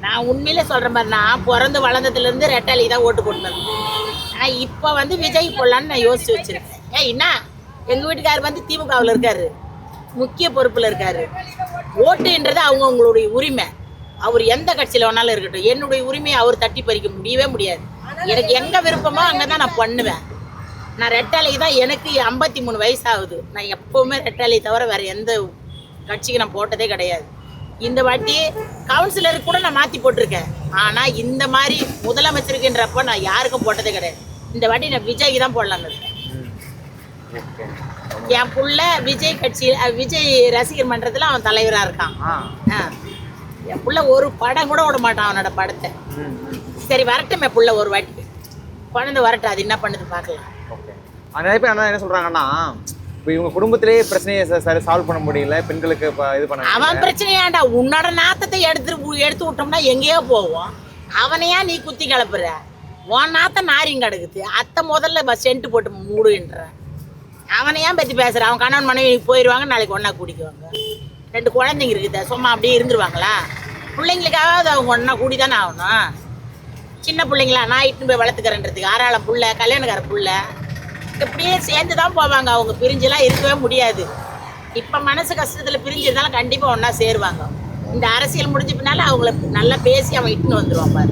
நான் உண்மையிலே சொல்கிறேன் பாரு, நான் பிறந்து வளர்ந்ததுலேருந்து ரெட்டாளி தான் ஓட்டு போட்டுனது. ஆனால் இப்போ வந்து விஜய் போடலான்னு நான் யோசிச்சு வச்சுருக்கேன். என்ன எங்கள் வீட்டுக்காரர் வந்து திமுகவில் இருக்காரு, முக்கிய பொறுப்பில் இருக்காரு. ஓட்டுன்றது அவங்களுடைய உரிமை. அவர் எந்த கட்சியில் வேணாலும் இருக்கட்டும், என்னுடைய உரிமையை அவர் தட்டி பறிக்க முடியவே முடியாது. எனக்கு எங்கே விருப்பமோ அங்கே தான் நான் பண்ணுவேன். நான் ரெட்டாளிக்கு தான், எனக்கு 53 வயசு ஆகுது. நான் எப்போவுமே ரெட்டாளி தவிர வேறு எந்த கட்சிக்கு நான் போட்டதே கிடையாது. இந்த வாட்டி கவுன்சிலருக்கு கூட நான் மாற்றி போட்டிருக்கேன். ஆனால் இந்த மாதிரி முதலமைச்சருக்குன்றப்போ நான் யாருக்கும் போட்டதே கிடையாது. இந்த வாட்டி நான் விஜய்க்கு தான் போடலான்னு இருக்கேன். என் புள்ள விஜய் கட்சியில், விஜய் ரசிகர் மன்றத்தில் அவன் தலைவராக இருக்கான். என் புள்ள ஒரு படம் கூட விட மாட்டான் அவனோட படத்தை. சரி வரட்டுமே புள்ள ஒரு வாட்டி குழந்தை வரட்டும், அது என்ன பண்ணுது பார்க்கலாம். நிறைய பேர் என்ன சொல்றாங்கன்னா, இப்போ இவங்க குடும்பத்திலேயே பிரச்சனையை சால்வ் பண்ண முடியல, பெண்களுக்கு இது பண்ண அவன் பிரச்சனையாண்டா. உன்னோட நாத்தத்தை எடுத்து விட்டோம்னா எங்கேயோ போவோம். அவனையா நீ குத்தி கிளப்புற? உன் நாத்த நாரியும் கிடக்குது. அத்தை முதல்ல சென்ட்டு போட்டு மூடுன்ற அவனையா பற்றி பேசுற? அவன் கணவன் மனைவி போயிடுவாங்க, நாளைக்கு ஒன்றா குடிக்குவாங்க. 2 குழந்தைங்க இருக்குது, சும்மா அப்படியே இருந்துருவாங்களா? பிள்ளைங்களுக்காவது அவங்க ஒன்றா கூடி தானே ஆகணும். சின்ன பிள்ளைங்களா நான் இட்டுன்னு போய் வளர்த்துக்கிறேன்றதுக்கு ஆறாளம் புள்ள, கல்யாணக்கார புள்ள, இப்படியே சேர்ந்து தான் போவாங்க. அவங்க பிரிஞ்செல்லாம் இருக்கவே முடியாது. இப்போ மனசு கஷ்டத்தில் பிரிஞ்சிருந்தாலும் கண்டிப்பாக ஒன்றா சேருவாங்க. இந்த அரசியல் முடிஞ்ச பின்னால அவங்கள நல்லா பேசி அவன் இட்டுன்னு வந்துடுவான் பாரு.